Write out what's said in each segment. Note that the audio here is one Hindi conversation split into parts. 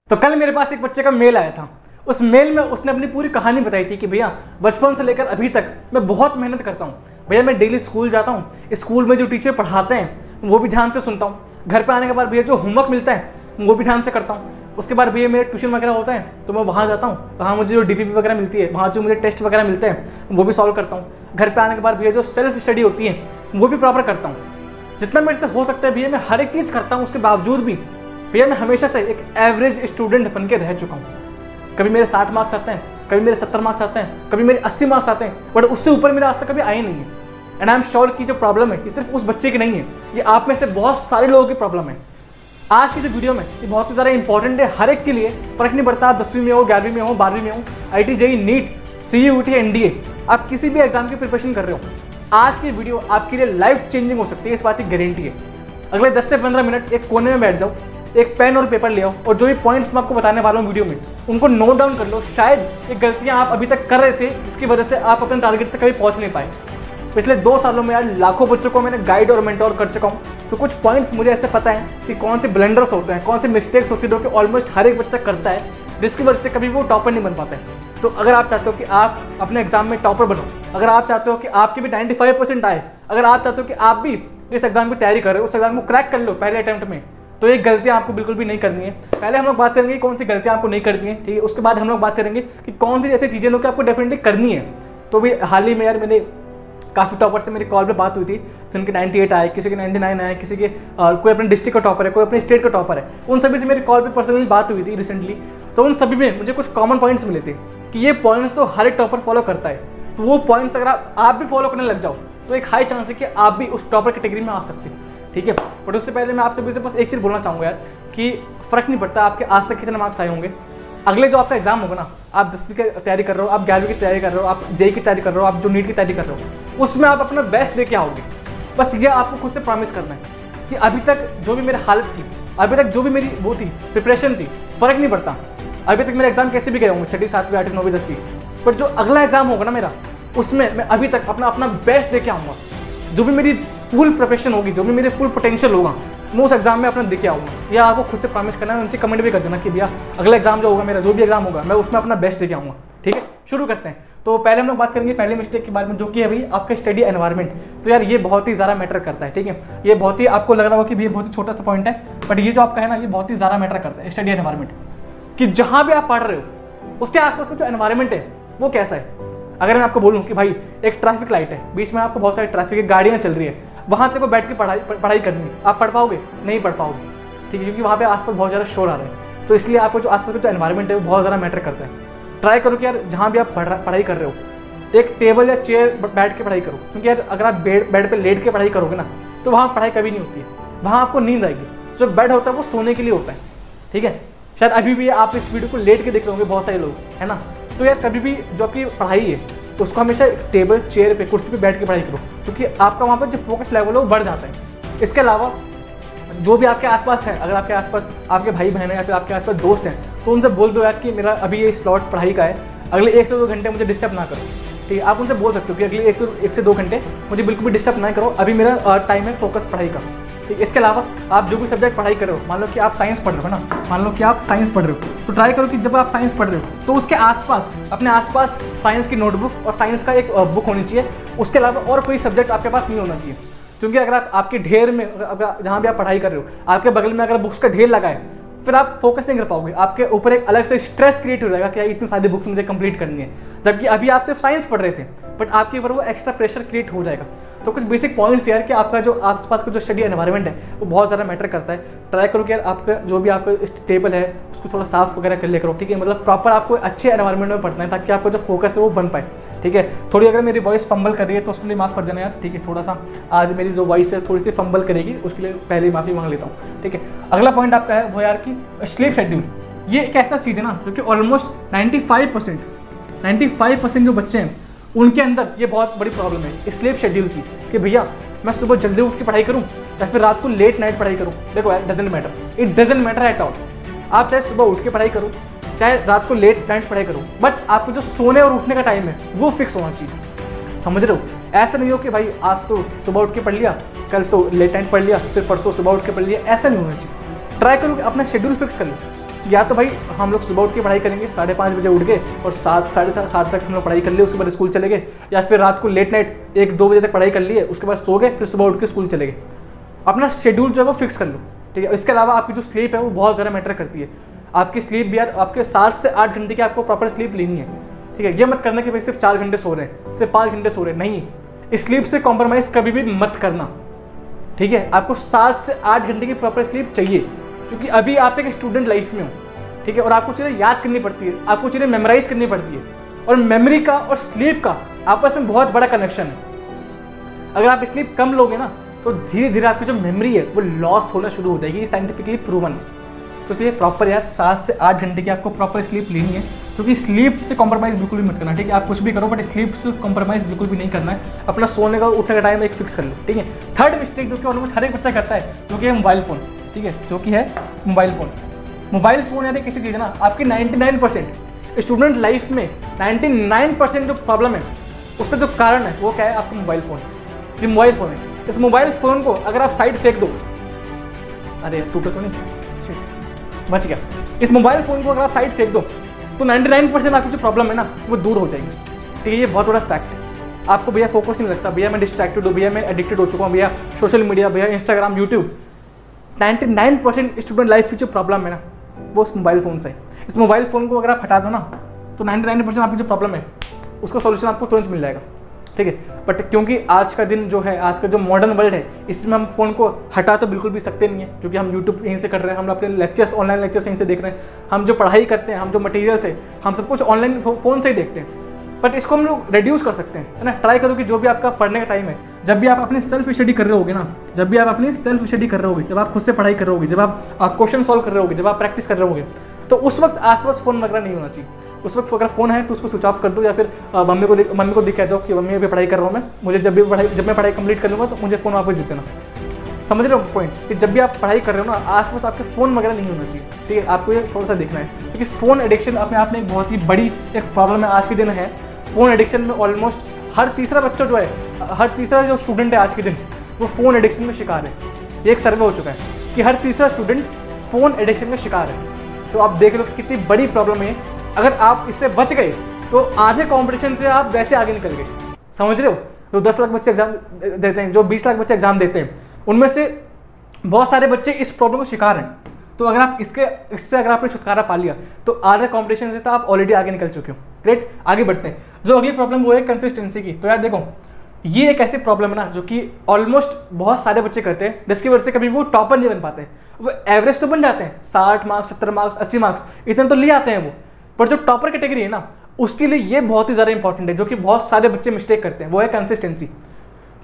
तो कल मेरे पास एक बच्चे का मेल आया था। उस मेल में उसने अपनी पूरी कहानी बताई थी कि भैया बचपन से लेकर अभी तक मैं बहुत मेहनत करता हूँ भैया, मैं डेली स्कूल जाता हूँ, स्कूल में जो टीचर पढ़ाते हैं वो भी ध्यान से सुनता हूँ, घर पे आने के बाद भैया जो होमवर्क मिलता है वो भी ध्यान से करता हूँ, उसके बाद भैया मेरे ट्यूशन वगैरह होता है तो मैं वहाँ जाता हूँ, वहाँ मुझे जो डीपीपी वगैरह मिलती है, वहाँ जो मुझे टेस्ट वगैरह मिलते हैं वो भी सॉल्व करता हूँ, घर पे आने के बाद भैया जो सेल्फ स्टडी होती है वो भी प्रॉपर करता हूँ, जितना मेरे से हो सकता है भैया मैं हर एक चीज़ करता हूँ। उसके बावजूद भी भैया मैं हमेशा से एक एवरेज स्टूडेंट बन के रह चुका हूँ। कभी मेरे 60 मार्क्स आते हैं, कभी मेरे 70 मार्क्स आते हैं, कभी मेरे 80 मार्क्स आते हैं, बट उससे ऊपर मेरा आज तक कभी आए नहीं है। एंड आई एम श्योर कि जो प्रॉब्लम है ये सिर्फ उस बच्चे की नहीं है, ये आप में से बहुत सारे लोगों की प्रॉब्लम है। आज की जो वीडियो में ये बहुत ही ज़्यादा इंपॉर्टेंट है हर एक के लिए, फर्क नहीं पड़ता आप 10वीं में हो, 11वीं में हो, 12वीं में हो, IIT JEE NEET CUET NDA आप किसी भी एग्जाम की प्रिपरेशन कर रहे हो, आज की वीडियो आपके लिए लाइफ चेंजिंग हो सकती है, इस बात की गारंटी है। अगले 10 से 15 मिनट एक कोने में बैठ जाओ, एक पेन और पेपर ले आओ और जो भी पॉइंट्स मैं आपको बताने वाला हूँ वीडियो में उनको नोट डाउन कर लो। शायद ये गलतियाँ आप अभी तक कर रहे थे, इसकी वजह से आप अपने टारगेट तक कभी पहुँच नहीं पाए। पिछले 2 सालों में यार लाखों बच्चों को मैंने गाइड और मेंटोर कर चुका हूँ, तो कुछ पॉइंट्स मुझे ऐसे पता है कि कौन से ब्लंडर्स होते हैं, कौन से मिस्टेक्स होती है जो कि ऑलमोस्ट हर एक बच्चा करता है, जिसकी वजह से कभी वो टॉपर नहीं बन पाता है। तो अगर आप चाहते हो कि आप अपने एग्जाम में टॉपर बनो, अगर आप चाहते हो कि आपके भी 95% आए, अगर आप चाहते हो कि आप भी इस एग्जाम की तैयारी कर रहे हो, उस एग्जाम को क्रैक कर लो पहले अटेम्प्ट में, तो ये गलतियाँ आपको बिल्कुल भी नहीं करनी है। पहले हम लोग बात करेंगे कौन सी गलतियाँ आपको नहीं करनी है, ठीक है। उसके बाद हम लोग बात करेंगे कि कौन सी ऐसी चीज़ें आपको डेफिनेटली करनी है। तो भी हाल ही में यार मैंने काफ़ी टॉपर से मेरी कॉल पे बात हुई थी, जिनके 98 आए, किसी के 99 आए, किसी के कोई अपने डिस्ट्रिक्ट का टॉपर है, कोई अपने स्टेट का टॉपर है, उन सभी से मेरी कॉल पे पर्सनली बात हुई थी रिसेंटली। तो उन सभी में मुझे कुछ कॉमन पॉइंट्स मिले थे कि ये पॉइंट्स तो हर एक टॉपर फॉलो करता है, तो वो पॉइंट्स अगर आप भी फॉलो करने लग जाओ तो एक हाई चांस है कि आप भी उस टॉपर कैटेगरी में आ सकते हैं, ठीक है। बट उससे पहले मैं आप सभी से बस एक चीज़ बोलना चाहूँगा यार कि फ़र्क नहीं पड़ता आपके आज तक कितने मार्क्स आए होंगे, अगले जो आपका एग्जाम होगा ना, आप 10वीं की तैयारी कर रहे हो, आप 11वीं की तैयारी कर रहे हो, आप JEE की तैयारी कर रहे हो, आप जो नीट की तैयारी कर रहे हो, उसमें आप अपना बेस्ट देके आओगे। बस ये आपको खुद से प्रॉमिस करना है कि अभी तक जो भी मेरी हालत थी, अभी तक जो भी मेरी वो थी प्रिपरेशन थी, फ़र्क नहीं पड़ता अभी तक मेरे एग्जाम कैसे भी गए होंगे, 6वीं 7वीं 8वीं 9वीं 10वीं, बट जो अगला एग्जाम होगा ना मेरा, उसमें मैं अभी तक अपना बेस्ट देके आऊँगा। जो भी मेरी फुल प्रिपरेशन होगी, जो भी मेरे फुल पोटेंशियल होगा, मैं उस एग्जाम में अपना देके आऊँगा। यह आपको खुद से प्रॉमिस करना है, नीचे कमेंट भी कर देना कि भैया अगला एग्जाम जो होगा मेरा, जो भी एग्जाम होगा, मैं उसमें अपना बेस्ट देके आऊँगा, ठीक है। शुरू करते हैं। तो पहले हम लोग बात करेंगे पहले मिस्टेक के बारे में, जो कि है भाई आपका स्टडी एनवायरनमेंट। तो यार ये बहुत ही ज़्यादा मैटर करता है, ठीक है। ये बहुत ही आपको लग रहा होगा कि भैया बहुत ही छोटा सा पॉइंट है, बट ये जो आपका है ना, ये बहुत ही ज़्यादा मैटर करता है स्टडी एनवायरनमेंट, कि जहाँ भी आप पढ़ रहे हो उसके आसपास का जो एनवायरनमेंट है वो कैसा है। अगर मैं आपको बोलूँ कि भाई एक ट्रैफिक लाइट है, बीच में आपको बहुत सारी ट्रैफिक है, गाड़ियाँ चल रही है, वहाँ से को बैठ के पढ़ाई करनी है, आप पढ़ पाओगे? नहीं पढ़ पाओगे, ठीक है, क्योंकि वहाँ पे आसपास बहुत ज़्यादा शोर आ रहा है। तो इसलिए आपको जो आसपास का जो एनवायरनमेंट है वो बहुत ज़्यादा मैटर करता है। ट्राई करो कि यार जहाँ भी आप पढ़ाई कर रहे हो एक टेबल या चेयर बैठ के पढ़ाई करो, क्योंकि यार अगर आप बेड पे लेट के पढ़ाई करोगे ना तो वहाँ पढ़ाई कभी नहीं होती है, वहाँ आपको नींद आएगी। जो बेड होता है वो सोने के लिए होता है, ठीक है। शायद अभी भी आप इस वीडियो को लेट के देख रहे होंगे बहुत सारे लोग, है ना। तो यार कभी भी जो आपकी पढ़ाई है तो उसको हमेशा टेबल चेयर पे कुर्सी पे बैठ के पढ़ाई करो, क्योंकि आपका वहाँ पर जो फोकस लेवल है वो बढ़ जाता है। इसके अलावा जो भी आपके आसपास है, अगर आपके आसपास आपके भाई बहन है या फिर आपके आसपास दोस्त हैं, तो उनसे बोल दो यार कि मेरा अभी ये स्लॉट पढ़ाई का है, अगले 1 से 2 घंटे मुझे डिस्टर्ब ना करो, ठीक है। आप उनसे बोल सकते हो कि अगले 1 से 2 घंटे मुझे बिल्कुल भी डिस्टर्ब ना करो, अभी मेरा टाइम है फोकस पढ़ाई का, ठीक। इसके अलावा आप जो भी सब्जेक्ट पढ़ाई कर रहे हो, मान लो कि आप साइंस पढ़ रहे हो ना, मान लो कि आप साइंस पढ़ रहे हो, तो ट्राई करो कि जब आप साइंस पढ़ रहे हो तो उसके आसपास अपने आसपास साइंस की नोटबुक और साइंस का एक बुक होनी चाहिए। उसके अलावा और कोई सब्जेक्ट आपके पास नहीं होना चाहिए, क्योंकि अगर आप आपके ढेर में, जहाँ भी आप पढ़ाई कर रहे हो, आपके बगल में अगर बुक्स का ढेर लगा है, फिर आप फोकस नहीं कर पाओगे, आपके ऊपर एक अलग से स्ट्रेस क्रिएट हो जाएगा कि यार इतनी सारी बुक्स मुझे कंप्लीट करनी है, जबकि अभी आप सिर्फ साइंस पढ़ रहे थे, बट आपके ऊपर वो एक्स्ट्रा प्रेशर क्रिएट हो जाएगा। तो कुछ बेसिक पॉइंट्स यार कि आपका जो आसपास का जो स्टडी एनवायरनमेंट है वो बहुत ज़्यादा मैटर करता है। ट्राई करो कि यार आपका जो भी आपका टेबल है उसको थोड़ा साफ वगैरह कर लिया करो, ठीक है। मतलब प्रॉपर आपको अच्छे एनवायरनमेंट में पढ़ना है ताकि आपका जो फोकस है वो बन पाए, ठीक है। थोड़ी अगर मेरी वॉइस फंबल कर रही है तो उसके लिए माफ़ कर देना यार, ठीक है। थोड़ा सा आज मेरी जो वॉइस है थोड़ी सी फंबल करेगी, उसके लिए पहले ही माफ़ी मांग लेता हूँ, ठीक है। अगला पॉइंट आपका है वो यार कि स्लीप शेड्यूल। ये एक ऐसा चीज़ है ना जो कि ऑलमोस्ट 95% जो बच्चे हैं उनके अंदर ये बहुत बड़ी प्रॉब्लम है स्लीप शेड्यूल की, कि भैया मैं सुबह जल्दी उठ के पढ़ाई करूँ या फिर रात को लेट नाइट पढ़ाई करूँ। देखो यार doesn't matter, it doesn't matter at all. आप चाहे सुबह उठ के पढ़ाई करो, चाहे रात को लेट नाइट पढ़ाई करो, बट आपको जो सोने और उठने का टाइम है वो फिक्स होना चाहिए, समझ रहे हो। ऐसा नहीं हो कि भाई आज तो सुबह उठ के पढ़ लिया, कल तो लेट नाइट पढ़ लिया, फिर परसों सुबह उठ के पढ़ लिया, ऐसा नहीं होना चाहिए। ट्राई करो कि अपना शेड्यूल फिक्स कर लो या तो भाई हम लोग सुबह उठ के पढ़ाई करेंगे 5:30 बजे उठ के और 7 साढ़े 7 तक हम लोग पढ़ाई कर लिए, उसके बाद स्कूल चले गए, या फिर रात को लेट नाइट 1-2 बजे तक पढ़ाई कर लिए, उसके बाद सो गए, फिर सुबह उठ के स्कूल चले गए। अपना शेड्यूल जो है वो फिक्स कर लो, ठीक है। इसके अलावा आपकी जो स्लीप है वो बहुत ज़्यादा मैटर करती है। आपकी स्लीप भी यार आपके 7 से 8 घंटे की आपको प्रॉपर स्लीप लेनी है, ठीक है। ये मत करना कि भाई सिर्फ 4 घंटे सो रहे हैं, सिर्फ 5 घंटे सो रहे हैं, नहीं। स्लीप से कॉम्प्रोमाइज़ कभी भी मत करना, ठीक है। आपको 7 से 8 घंटे की प्रॉपर स्लीप चाहिए, क्योंकि अभी आप एक स्टूडेंट लाइफ में हो, ठीक है। और आपको चीज़ें याद करनी पड़ती है, आपको चीज़ें मेमोराइज करनी पड़ती है, और मेमोरी का और स्लीप का आपस में बहुत बड़ा कनेक्शन है। अगर आप स्लीप कम लोगे ना तो धीरे धीरे आपकी जो मेमोरी है वो लॉस होना शुरू हो जाएगी, साइंटिफिकली प्रूवन है। तो इसलिए प्रॉपर यार 7 से 8 घंटे की आपको प्रॉपर स्लीप लेनी है, क्योंकि स्लीप से कॉम्प्रोमाइज़ बिल्कुल भी मत करना, ठीक है। आप कुछ भी करो बट स्लीप से कॉम्प्रोमाइज़ बिल्कुल भी नहीं करना है। अपना सोने का और उठने का टाइम एक फिक्स कर लो, ठीक है। थर्ड मिस्टेक जो कि ऑलमोस्ट हर एक बच्चा करता है, जो कि है मोबाइल फ़ोन, ठीक है, जो कि है मोबाइल फ़ोन। मोबाइल फ़ोन यानी किसी चीज़ है ना, आपकी 99% स्टूडेंट लाइफ में 99% जो प्रॉब्लम है उसका जो कारण है वो क्या है, आपका मोबाइल फ़ोन। ये मोबाइल फ़ोन है, इस मोबाइल फ़ोन को अगर आप साइड फेंक दो, अरे टूटे तो नहीं, बच गया। इस मोबाइल फ़ोन को अगर आप साइड फेंक दो तो 99% आपकी जो प्रॉब्लम है ना वो दूर हो जाएगी, ठीक है। ये बहुत बड़ा फैक्ट है। आपको भैया फोकस नहीं लगता, भैया मैं डिस्ट्रैक्टेड हूँ, भैया मैं एडिक्टेड हो चुका हूँ, भैया सोशल मीडिया, भैया इंस्टाग्राम, यूट्यूब। 99% स्टूडेंट लाइफ की जो प्रॉब्लम है ना वो उस मोबाइल फ़ोन से है। इस मोबाइल फ़ोन को अगर आप हटा दो ना तो 99% आपकी जो प्रॉब्लम है उसका सॉल्यूशन आपको तुरंत मिल जाएगा, ठीक है। बट क्योंकि आज का दिन जो है, आज का जो मॉडर्न वर्ल्ड है, इसमें हम फ़ोन को हटा तो बिल्कुल भी सकते नहीं है, क्योंकि हम यूट्यूब यहीं से कर रहे हैं, हम अपने लेक्चर्स, ऑनलाइन लेक्चर्स यहीं से देख रहे हैं, हम जो पढ़ाई करते हैं, हम जो मटेरियल्स है, हम सब कुछ ऑनलाइन फ़ोन से ही देखते हैं। बट इसको हम लोग रिड्यूस कर सकते हैं, है ना। ट्राई करो कि जो भी आपका पढ़ने का टाइम है, जब भी आप अपनी सेल्फ स्टडी कर रहे होगे ना, जब भी आप अपनी सेल्फ स्टडी कर रहे होगे, जब आप खुद से पढ़ाई कर रहे होगे, जब आप क्वेश्चन सॉल्व कर रहे होगे, जब आप प्रैक्टिस कर रहे होगे, तो उस वक्त आसपास फ़ोन वगैरह नहीं होना चाहिए। उस वक्त अगर फ़ोन है तो उसको स्विच ऑफ कर दो, या फिर मम्मी को दिखा दो कि मम्मी अभी पढ़ाई कर रहा हूँ मैं, मुझे जब मैं पढ़ाई कंप्लीट कर लूँगा तो मुझे फ़ोन वापस दे देना। समझ रहे हो पॉइंट, कि जब भी आप पढ़ाई कर रहे हो ना आसपास आपके फ़ोन वगैरह नहीं होना चाहिए, ठीक है। आपको ये थोड़ा सा देखना है, क्योंकि फ़ोन एडिक्शन अपने आप में एक बहुत ही बड़ी एक प्रॉब्लम है आज के दिन है। फ़ोन एडिक्शन में ऑलमोस्ट हर तीसरा बच्चा जो है, हर तीसरा जो स्टूडेंट है आज के दिन, वो फ़ोन एडिक्शन में शिकार है। ये एक सर्वे हो चुका है कि हर तीसरा स्टूडेंट फ़ोन एडिक्शन में शिकार है। तो आप देख लो कि कितनी बड़ी प्रॉब्लम है। अगर आप इससे बच गए तो आधे कॉम्पिटिशन से आप वैसे आगे निकल गए, समझ रहे हो। जो 10 लाख बच्चे एग्जाम देते हैं, जो 20 लाख बच्चे एग्जाम देते हैं, उनमें से बहुत सारे बच्चे इस प्रॉब्लम का शिकार हैं। तो अगर आप इससे अगर आपने छुटकारा पा लिया तो आधे कॉम्पिटिशन से तो आप ऑलरेडी आगे निकल चुके हो। ग्रेट, आगे बढ़ते हैं। जो अगली प्रॉब्लम वो है कंसिस्टेंसी की। तो यार देखो, ये एक ऐसी प्रॉब्लम है ना जो कि ऑलमोस्ट बहुत सारे बच्चे करते हैं, जिसकी वजह से कभी वो टॉपर नहीं बन पाते। वो एवरेज तो बन जाते हैं, 60 मार्क्स, 70 मार्क्स, 80 मार्क्स इतने तो ले आते हैं वो, पर जो टॉपर कैटेगरी है ना उसके लिए ये बहुत ही ज़्यादा इंपॉर्टेंट है, जो कि बहुत सारे बच्चे मिस्टेक करते हैं। वो है कंसिस्टेंसी,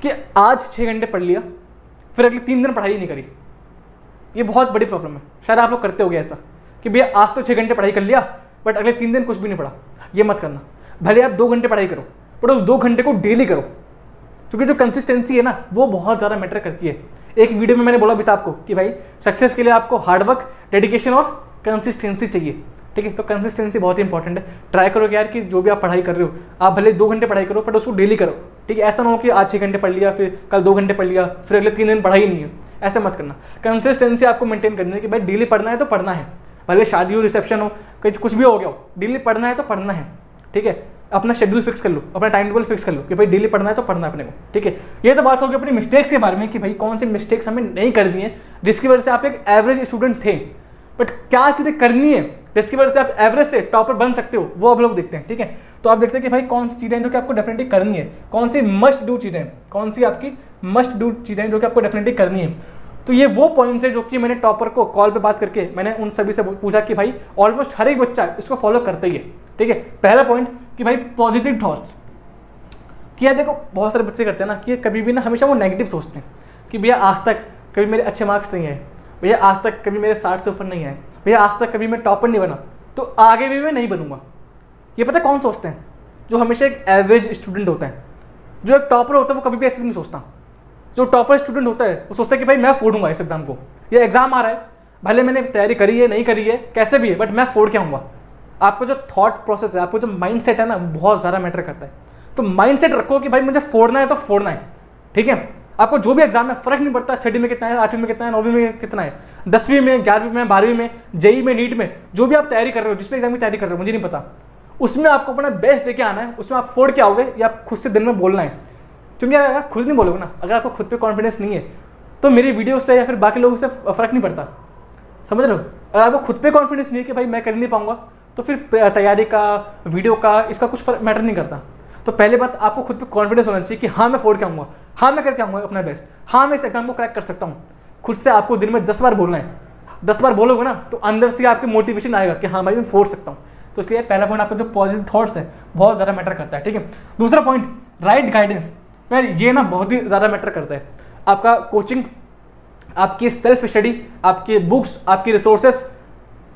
कि आज 6 घंटे पढ़ लिया फिर अगले 3 दिन पढ़ाई नहीं करी। ये बहुत बड़ी प्रॉब्लम है। शायद आप लोग करते होगे ऐसा कि भैया आज तो 6 घंटे पढ़ाई कर लिया बट अगले 3 दिन कुछ भी नहीं पढ़ा। ये मत करना। भले आप 2 घंटे पढ़ाई करो बट उस 2 घंटे को डेली करो, क्योंकि जो कंसिस्टेंसी है ना वो बहुत ज़्यादा मैटर करती है। एक वीडियो में मैंने बोला भी था आपको कि भाई सक्सेस के लिए आपको हार्डवर्क, डेडिकेशन और कंसिस्टेंसी चाहिए, ठीक है। तो कंसिस्टेंसी बहुत ही इंपॉर्टेंट है। ट्राई करो कि यार कि जो भी आप पढ़ाई कर रहे हो आप भले 2 घंटे पढ़ाई करो बट उसको डेली करो, ठीक है। ऐसा ना हो कि आज 6 घंटे पढ़ लिया फिर कल 2 घंटे पढ़ लिया फिर अगले 3 दिन पढ़ाई नहीं है, ऐसा मत करना। कंसिस्टेंसी आपको मेंटेन करनी है कि भाई डेली पढ़ना है तो पढ़ना है, भले शादी हो, रिसेप्शन हो, कहीं कुछ भी हो गया हो, डेली पढ़ना है तो पढ़ना है, ठीक है। अपना शेड्यूल फिक्स कर लो, अपना टाइम टेबल फिक्स कर लो कि भाई डेली पढ़ना है तो पढ़ना है अपने को, ठीक है। ये तो बात होगी अपनी मिस्टेक्स के बारे में कि भाई कौन सी मिस्टेक्स हमें नहीं करनी है जिसकी वजह से आप एक एवरेज स्टूडेंट थे, बट क्या चीज़ें करनी है जिसकी वजह से आप एवरेज से टॉपर बन सकते हो, वो आप लोग देखते हैं, ठीक है। तो आप देखते हैं कि भाई कौन सी चीज़ें जो कि आपको डेफिनेटली करनी है, कौन सी मस्ट डू चीज़ें, कौन सी आपकी मस्ट डू चीज़ें जो कि आपको डेफिनेटली करनी है। तो ये वो पॉइंट्स है जो कि मैंने टॉपर को कॉल पे बात करके मैंने उन सभी से पूछा कि भाई ऑलमोस्ट हर एक बच्चा इसको फॉलो करता ही है, ठीक है। पहला पॉइंट कि भाई पॉजिटिव थॉट्स, कि यार देखो बहुत सारे बच्चे करते हैं ना कि कभी भी ना हमेशा वो नेगेटिव सोचते हैं कि भैया आज तक कभी मेरे अच्छे मार्क्स नहीं आए, भैया आज तक कभी मेरे 60 से ऊपर नहीं आए, भैया आज तक कभी मैं टॉपर नहीं बना तो आगे भी मैं नहीं बनूंगा। ये पता है कौन सोचते हैं? जो हमेशा एक एवरेज स्टूडेंट होता है। जो एक टॉपर होता है वो कभी भी ऐसे नहीं सोचता। जो टॉपर स्टूडेंट होता है वो सोचता है कि भाई मैं फोड़ूंगा इस एग्जाम को, ये एग्जाम आ रहा है, भले मैंने तैयारी करी है नहीं करी है कैसे भी है बट मैं फोड़ के आऊँगा। आपका जो थॉट प्रोसेस है, आपको जो माइंड है ना वो बहुत ज़्यादा मैटर करता है। तो माइंड सेट रखो कि भाई मुझे फोड़ना है तो फोड़ना है, ठीक है। आपको जो भी एग्जाम है फर्क नहीं पड़ता, 6वीं में कितना है, 8वीं में कितना है, 9वीं में कितना है, 10वीं में, 11वीं में, 12वीं में, जेई में, नीट में, जो भी आप तैयारी कर रहे हो, जिस पे एग्जाम की तैयारी कर रहे हो, मुझे नहीं पता, उसमें आपको अपना बेस्ट देके आना है। उसमें आप फोड़ के आओगे या आप खुद से दिन में बोलना है। क्योंकि अगर आप खुद नहीं बोलोगे ना, अगर आपको खुद पे कॉन्फिडेंस नहीं है, तो मेरी वीडियो से या फिर बाकी लोगों से फर्क नहीं पड़ता, समझ रहे हो। अगर आपको खुद पे कॉन्फिडेंस नहीं है कि भाई मैं कर नहीं पाऊंगा, तो फिर तैयारी का, वीडियो का, इसका कुछ मैटर नहीं करता। तो पहले बात, आपको खुद पे कॉन्फिडेंस होना चाहिए कि हाँ मैं फोड़ के आऊँगा, हाँ मैं करके आऊँगा अपना बेस्ट, हाँ मैं इस एग्जाम को क्रैक कर सकता हूँ। खुद से आपको दिन में 10 बार बोलना है। 10 बार बोलोगे ना तो अंदर से आपके मोटिवेशन आएगा कि हाँ भाई मैं फोड़ सकता हूँ। तो इसलिए पहला पॉइंट, आपका जो पॉजिटिव थॉट्स है बहुत ज़्यादा मैटर करता है, ठीक है। दूसरा पॉइंट, राइट गाइडेंस। यार ये ना बहुत ही ज़्यादा मैटर करता है। आपका कोचिंग, आपकी सेल्फ स्टडी, आपके बुक्स, आपकी रिसोर्सेस,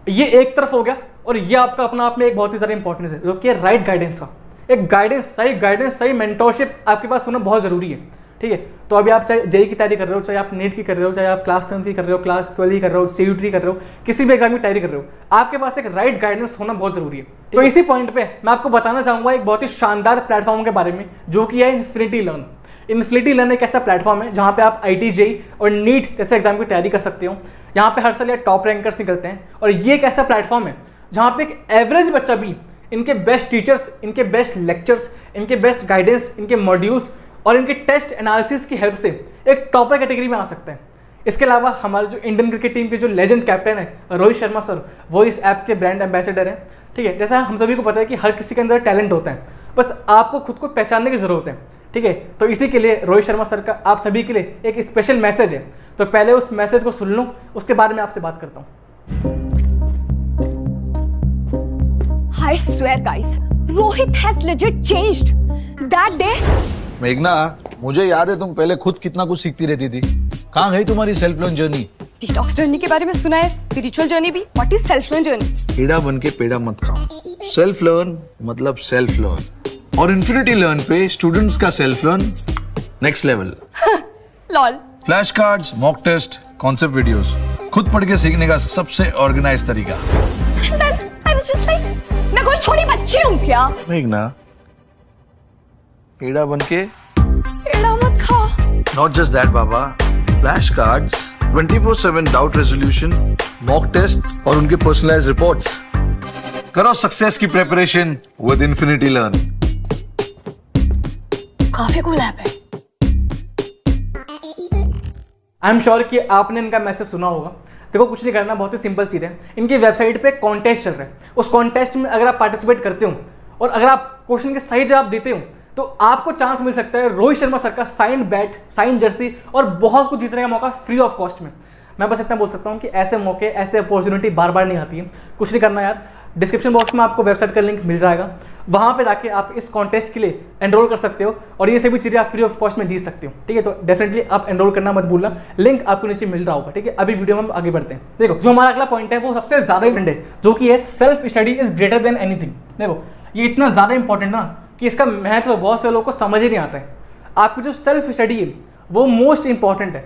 ये एक तरफ हो गया, और ये आपका अपना आप में एक बहुत ही ज़्यादा इंपॉर्टेंस है, जो कि राइट गाइडेंस का। एक गाइडेंस, सही मेंटरशिप आपके पास होना बहुत ज़रूरी है, ठीक है। तो अभी आप चाहे जेई की तैयारी कर रहे हो, चाहे आप नीट की कर रहे हो, चाहे आप क्लास 10 की कर रहे हो, क्लास 12 की कर रहे हो, CUT कर रहे हो, किसी भी एग्जाम की तैयारी कर रहे हो, आपके पास एक राइट गाइडेंस होना बहुत जरूरी है। तो इसी पॉइंट पे मैं आपको बताना चाहूँगा एक बहुत ही शानदार प्लेटफॉर्म के बारे में, जो कि है इन्फिनिटी लर्न। इन्फिनिटी लर्न एक ऐसा प्लेटफॉर्म है जहाँ पे आप IIT JEE और नीट जैसे एग्जाम की तैयारी कर सकते हो। यहाँ पे हर साल ये टॉप रैंकर्स निकलते हैं, और ये एक ऐसा प्लेटफॉर्म है जहाँ पे एक एवरेज बच्चा भी इनके बेस्ट टीचर्स, इनके बेस्ट लेक्चर्स, इनके बेस्ट गाइडेंस, इनके मॉड्यूल्स और इनके टेस्ट एनालिसिस की हेल्प से एक टॉपर कैटेगरी में आ सकते हैं। इसके अलावा हमारे जो इंडियन क्रिकेट टीम के जो लेजेंड कैप्टन है रोहित शर्मा सर, वो इस ऐप के ब्रांड एम्बेसडर हैं, ठीक है। जैसा हम सभी को पता है कि हर किसी के अंदर टैलेंट होता है, बस आपको खुद को पहचानने की ज़रूरत है, ठीक है। तो इसी के लिए रोहित शर्मा सर का आप सभी के लिए एक स्पेशल मैसेज है। तो पहले उस मैसेज को सुन लो, उसके बाद में आपसे बात करता हूँ। I swear guys, Rohit has legit changed. That day मेघना, मुझे याद है तुम पहले खुद कितना कुछ सीखती रहती थी। कहाँ गई तुम्हारी self learn journey? Detox journey के बारे में सुना है, स्पिरिचुअल जर्नी भी। What is self learn journey? पेड़ा बन के पेड़ा मत खाओ। सेल्फ लर्न मतलब सेल्फ लर्न, और इन्फिनिटी लर्न पे स्टूडेंट्स का self learn next level. Lol. Flash cards, mock test, concept videos, खुद पढ़ के सीखने का सबसे ऑर्गेनाइज तरीका। I was just like, मैं कोई छोटी बच्ची हूँ क्या? मेघना, पेड़ा बन के पेड़ा मत खा। Not just that, बाबा। Flash cards, 24/7 doubt resolution, mock test और उनके पर्सनलाइज्ड रिपोर्ट्स। करो सक्सेस की प्रिपरेशन विद इन्फिनिटी लर्न। काफी कूल ऐप है। आई एम श्योर कि आपने इनका मैसेज सुना होगा। देखो, कुछ नहीं करना, बहुत ही सिंपल चीज़ है। इनकी वेबसाइट पे कॉन्टेस्ट चल रहा है। उस कॉन्टेस्ट में अगर आप पार्टिसिपेट करते हो और अगर आप क्वेश्चन के सही जवाब देते हो, तो आपको चांस मिल सकता है रोहित शर्मा सर का साइंड बैट, साइंड जर्सी और बहुत कुछ जीतने का मौका फ्री ऑफ कॉस्ट में। मैं बस इतना बोल सकता हूँ कि ऐसे मौके, ऐसे अपॉर्चुनिटी बार बार नहीं आती है। कुछ नहीं करना यार, डिस्क्रिप्शन बॉक्स में आपको वेबसाइट का लिंक मिल जाएगा, वहाँ पे जाके आप इस कॉन्टेस्ट के लिए एनरोल कर सकते हो और ये सभी चीज़ें आप फ्री ऑफ कॉस्ट में जीत सकते हो, ठीक है। तो डेफिनेटली आप एनरोल करना मत भूलना, लिंक आपको नीचे मिल रहा होगा, ठीक है। अभी वीडियो में हम आगे बढ़ते हैं। देखो, जो हमारा अगला पॉइंट है वो सबसे ज़्यादा इंपॉर्टेंट है, जो कि है self study is greater than anything. देखो, ये इतना ज़्यादा इंपॉर्टेंट ना कि इसका महत्व बहुत से लोगों को समझ ही नहीं आता है। आपकी जो सेल्फ स्टडी है वो मोस्ट इंपॉर्टेंट है।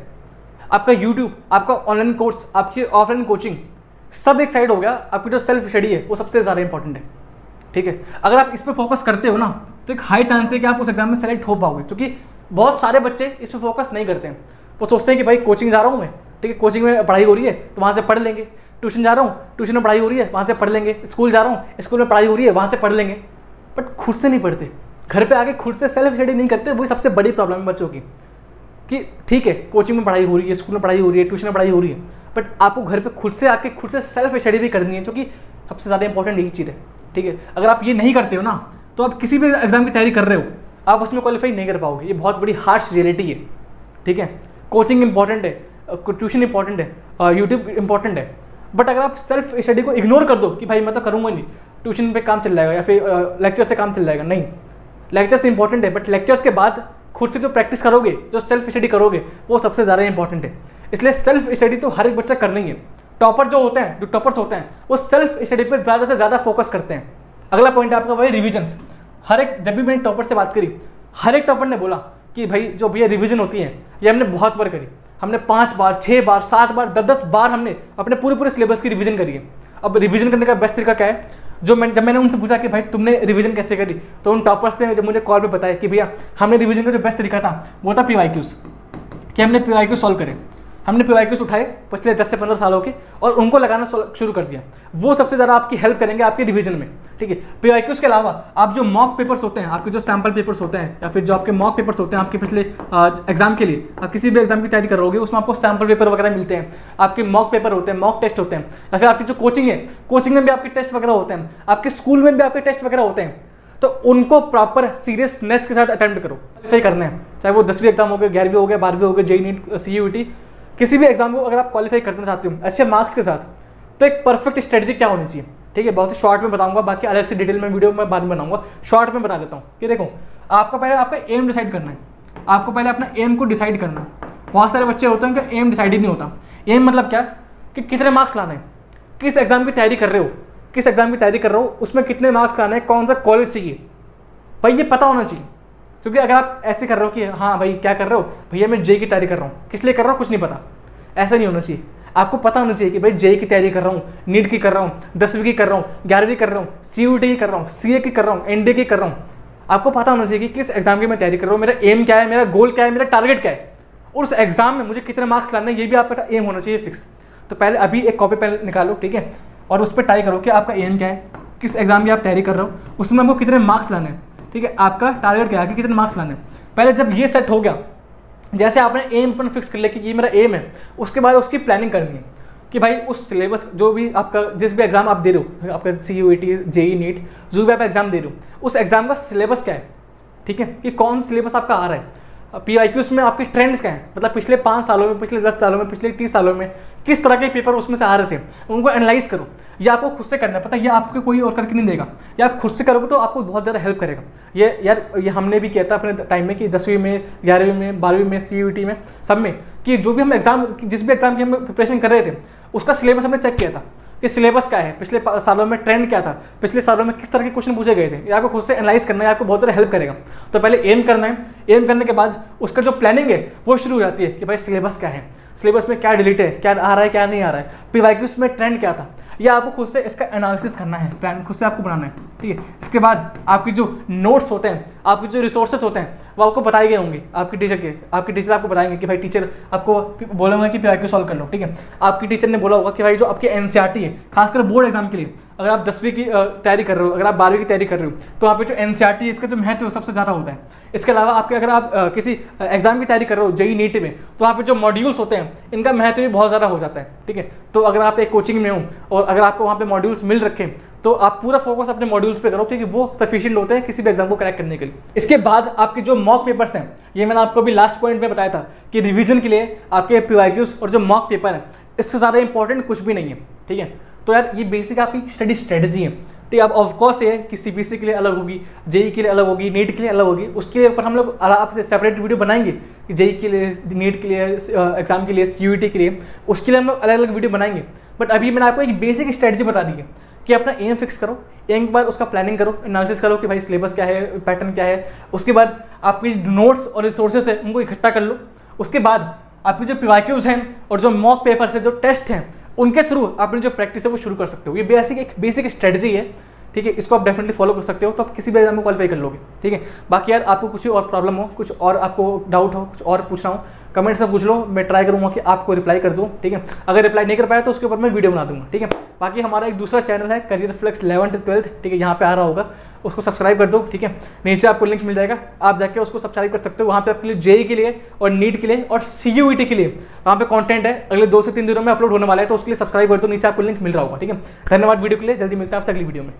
आपका यूट्यूब, आपका ऑनलाइन कोर्स, आपकी ऑफलाइन कोचिंग, सब एक साइड हो गया। आपकी जो सेल्फ स्टडी है वो सबसे ज़्यादा इंपॉर्टेंट है, ठीक है। अगर आप इस पर फोकस करते हो ना, तो एक हाई चांस है कि आप उस एग्जाम में सेलेक्ट हो पाओगे, क्योंकि बहुत सारे बच्चे इस पर फोकस नहीं करते हैं। वो सोचते हैं कि भाई कोचिंग जा रहा हूँ मैं, ठीक है, कोचिंग में पढ़ाई हो रही है तो वहाँ से पढ़ लेंगे। ट्यूशन जा रहा हूँ, ट्यूशन में पढ़ाई हो रही है, वहाँ से पढ़ लेंगे। स्कूल जा रहा हूँ, स्कूल में पढ़ाई हो रही है, वहाँ से पढ़ लेंगे। बट खुद से नहीं पढ़ते, घर पे आके खुद से सेल्फ स्टडी नहीं करते। वही सबसे बड़ी प्रॉब्लम है बच्चों की, कि ठीक है कोचिंग में पढ़ाई हो रही है, स्कूल में पढ़ाई हो रही है, ट्यूशन में पढ़ाई हो रही है, बट आपको घर पे खुद से आके खुद से सेल्फ स्टडी भी करनी है, जो कि सबसे ज़्यादा इंपॉर्टेंट यही चीज़ है, ठीक है। अगर आप ये नहीं करते हो ना, तो आप किसी भी एग्जाम की तैयारी कर रहे हो, आप उसमें क्वालिफाई नहीं कर पाओगे। ये बहुत बड़ी हार्श रियलिटी है, ठीक है। कोचिंग इंपॉर्टेंट है, ट्यूशन इंपॉर्टेंट है, यूट्यूब इंपॉर्टेंट है, बट अगर आप सेल्फ स्टडी को इग्नोर कर दो कि भाई मैं तो करूँगा नहीं, ट्यूशन पे काम चल जाएगा या फिर लेक्चर से काम चल जाएगा, नहीं, लेक्चर्स इंपॉर्टेंट है, बट लेक्चर्स के बाद खुद से जो प्रैक्टिस करोगे, जो सेल्फ स्टडी करोगे, वो सबसे ज़्यादा इंपॉर्टेंट है। इसलिए सेल्फ स्टडी तो हर एक बच्चा करना ही है। टॉपर जो होते हैं, जो टॉपर्स होते हैं, वो सेल्फ स्टडी पर ज़्यादा से ज़्यादा फोकस करते हैं। अगला पॉइंट है आपका वही रिविजन्स। हर एक, जब भी मैंने टॉपर से बात करी, हर एक टॉपर ने बोला कि भाई जो भैया रिविजन होती है ये हमने बहुत बार करी, हमने 5 बार, 6 बार, 7 बार, 10 बार हमने अपने पूरे सिलेबस की रिविजन करी है। अब रिविजन करने का बेस्ट तरीका क्या है? जब मैंने उनसे पूछा कि भाई तुमने रिवीजन कैसे करी, तो उन टॉपर्स ने जब मुझे कॉल पे बताया कि भैया हमने रिवीजन का जो बेस्ट तरीका था वो था PYQs। कि हमने PYQ सॉल्व करे, हमने PYQs उठाए पिछले 10 से 15 सालों के और उनको लगाना शुरू कर दिया। वो सबसे ज़्यादा आपकी हेल्प करेंगे आपके रिवीजन में, ठीक है। PYQs के अलावा आप जो मॉक पेपर्स होते हैं, आपके जो सैम्पल पेपर्स होते हैं या फिर जो आपके मॉक पेपर्स होते हैं आपके पिछले एग्जाम के लिए, आप किसी भी एग्जाम की तैयारी कर रहे होगे उसमें आपको सैम्पल पेपर वगैरह मिलते हैं, आपके मॉक पेपर होते हैं, मॉक टेस्ट होते हैं, या फिर आपकी जो कोचिंग है, कोचिंग में भी आपके टेस्ट वगैरह होते हैं, आपके स्कूल में भी आपके टेस्ट वगैरह होते हैं। तो उनको प्रॉपर सीरियसनेस के साथ अटेम्प्ट करो, क्वालिफाई करना है, चाहे वो 10वीं एग्जाम हो गए, 11वीं हो गए, 12वीं हो गए, JEE नीट CUET, किसी भी एग्जाम को अगर आप क्वालिफाई करना चाहते हो अच्छे मार्क्स के साथ, तो एक परफेक्ट स्ट्रेटजी क्या होनी चाहिए, ठीक है। बहुत ही शॉर्ट में बताऊंगा, बाकी अलग से डिटेल में वीडियो में बाद में बनाऊंगा, शॉर्ट में बता देता हूँ कि देखो आपको पहले आपका एम डिसाइड करना है, आपको पहले अपना एम को डिसाइड करना है। बहुत सारे बच्चे होते हैं कि एम डिसाइड ही नहीं होता। एम मतलब क्या कि कितने मार्क्स लाने हैं, किस एग्जाम की तैयारी कर रहे हो, किस एग्जाम की तैयारी कर रहे हो उसमें कितने मार्क्स लाने हैं, कौन सा कॉलेज चाहिए, भाई ये पता होना चाहिए। क्योंकि अगर आप ऐसे कर रहे हो कि हाँ भाई क्या कर रहे हो, भैया मैं JEE की तैयारी कर रहा हूँ, किस लिए कर रहा हूँ कुछ नहीं पता, ऐसा नहीं होना चाहिए। आपको पता होना चाहिए कि भाई JEE की तैयारी कर रहा हूँ, नीट की कर रहा हूँ, 10वीं की कर रहा हूँ, 11वीं कर रहा हूँ, CUET की कर रहा हूँ, CA की कर रहा हूँ, NDA की कर रहा हूँ। आपको पता होना चाहिए कि किस एग्जाम की मैं तैयारी कर रहा हूँ, मेरा एम क्या है, मेरा गोल क्या है, मेरा टारगेट क्या है, और उस एग्जाम में मुझे कितने मार्क्स लाने हैं, ये भी आपका एम होना चाहिए फिक्स। तो पहले अभी एक कॉपी पेन निकालो, ठीक है, और उस पर टाइप करो कि आपका एम क्या है, किस एग्जाम की आप तैयारी कर रहे हो, उसमें आपको कितने मार्क्स लाने हैं, ठीक है, आपका टारगेट क्या है कि कितने मार्क्स लाने हैं। पहले जब ये सेट हो गया, जैसे आपने एम पर फिक्स कर लिया कि ये मेरा एम है, उसके बाद उसकी प्लानिंग करनी है कि भाई उस सिलेबस जो भी आपका जिस भी एग्जाम आप दे रहे हो, आपका CUET JEE नीट जो भी आप एग्जाम दे रहे हो, उस एग्जाम का सिलेबस क्या है, ठीक है, कि कौन सा सिलेबस आपका आ रहा है। PYQs में आपकी ट्रेंड्स क्या है, मतलब पिछले 5 सालों में, पिछले 10 सालों में, पिछले 30 सालों में किस तरह के पेपर उसमें से आ रहे थे, उनको एनालाइज करो। ये आपको खुद से करना है, पता है, ये आपको कोई और करके नहीं देगा, ये आप खुद से करोगे तो आपको बहुत ज़्यादा हेल्प करेगा। ये हमने भी किया था अपने टाइम में कि 10वीं में, 11वीं में, 12वीं में, CUET में, सब में, कि जो भी हम एग्जाम, जिस भी एग्जाम की हम प्रिपरेशन कर रहे थे उसका सिलेबस हमने चेक किया था कि सिलेबस क्या है, पिछले सालों में ट्रेंड क्या था, पिछले सालों में किस तरह के क्वेश्चन पूछे गए थे। ये आपको खुद से एनालाइज करना है, आपको बहुत ज़्यादा हेल्प करेगा। तो पहले एम करना है, एम करने के बाद उसका जो प्लानिंग है वो शुरू हो जाती है कि भाई सिलेबस क्या है, सिलेबस में क्या डिलीट है, क्या आ रहा है, क्या नहीं आ रहा है, PYQs में ट्रेंड क्या था, या आपको खुद से इसका एनालिसिस करना है, प्लान खुद से आपको बनाना है, ठीक है। इसके बाद आपकी जो नोट्स होते हैं, आपके जो रिसोर्सेज होते हैं वो आपको बताए गए होंगे आपकी टीचर के, आपके टीचर आपको बताएंगे कि भाई टीचर आपको बोला होगा कि PYQ सॉल्व कर लो, ठीक है। आपकी टीचर ने बोला होगा कि भाई जो आपके NCERT है, खासकर बोर्ड एग्जाम के लिए, अगर आप 10वीं की तैयारी कर रहे हो, अगर आप 12वीं की तैयारी कर रहे हो, तो वहाँ पे जो NCERT है इसका जो महत्व है सबसे ज़्यादा होता है। इसके अलावा आपके अगर आप किसी एग्जाम की तैयारी कर रहे हो JEE नीट में, तो वहाँ पे जो मॉड्यूल्स होते हैं इनका महत्व भी बहुत ज़्यादा हो जाता है, ठीक है। तो अगर आप एक कोचिंग में हो और अगर आपको वहाँ पे मॉड्यूल्स मिल रखे तो आप पूरा फोकस अपने मॉड्यूल्स पे करो, क्योंकि वो सफिशिएंट होते हैं किसी भी एग्जाम को क्रैक करने के लिए। इसके बाद आपके जो मॉक पेपर्स हैं, ये मैंने आपको भी लास्ट पॉइंट में बताया था कि रिवीजन के लिए आपके PYQs और जो मॉक पेपर है इससे ज़्यादा इंपॉर्टेंट कुछ भी नहीं है, ठीक है। तो यार ये बेसिक आपकी स्टडी स्ट्रेटजी है, ठीक है। अब ऑफकोर्स ये कि CBSE के लिए अलग होगी, JEE के लिए अलग होगी, नीट के लिए अलग होगी, उसके ऊपर हम लोग आपसे सेपरेट वीडियो बनाएंगे कि JEE के लिए, नीट के लिए, एग्जाम के लिए, CUET के लिए, उसके लिए हम लोग अलग अलग वीडियो बनाएंगे। बट अभी मैंने आपको एक बेसिक स्ट्रेटजी बता दी है कि अपना एम फिक्स करो, एम के बाद उसका प्लानिंग करो, एनालिसिस करो कि भाई सिलेबस क्या है, पैटर्न क्या है, उसके बाद आपकी नोट्स और रिसोर्सेज है उनको इकट्ठा कर लो। उसके बाद आपकी जो PYQs हैं और जो मॉक पेपर्स हैं, जो टेस्ट हैं, उनके थ्रू अपनी जो प्रैक्टिस है वो शुरू कर सकते हो। ये एक बेसिक स्ट्रेटजी है, ठीक है। इसको आप डेफिनेटली फॉलो कर सकते हो, तो आप किसी भी एग्जाम में क्वालिफाई कर लोगे, ठीक है। बाकी यार आपको कुछ और प्रॉब्लम हो, कुछ और आपको डाउट हो, कुछ और पूछना हो, कमेंट से पूछ लो, मैं ट्राई करूँगा कि आपको रिप्लाई कर दूँ, ठीक है। अगर रिप्लाई नहीं कर पाया तो उसके ऊपर मैं वीडियो बना दूँगा, ठीक है। बाकी हमारा एक दूसरा चैनल है career flex 11th to 12th, ठीक है, यहाँ पे आ रहा होगा, उसको सब्सक्राइब कर दो, ठीक है। नीचे आपको लिंक मिल जाएगा, आप जाके उसको सब्सक्राइब कर सकते हो। वहाँ पे आपके लिए JEE के लिए और नीट के लिए और CUET के लिए वहाँ पे कंटेंट है, अगले 2 से 3 दिनों में अपलोड होने वाला है, तो उसके लिए सब्सक्राइब कर दो, नीचे आपको लिंक मिल रहा होगा, ठीक है। धन्यवाद वीडियो के लिए, जल्दी मिलता है आपसे अगली वीडियो में।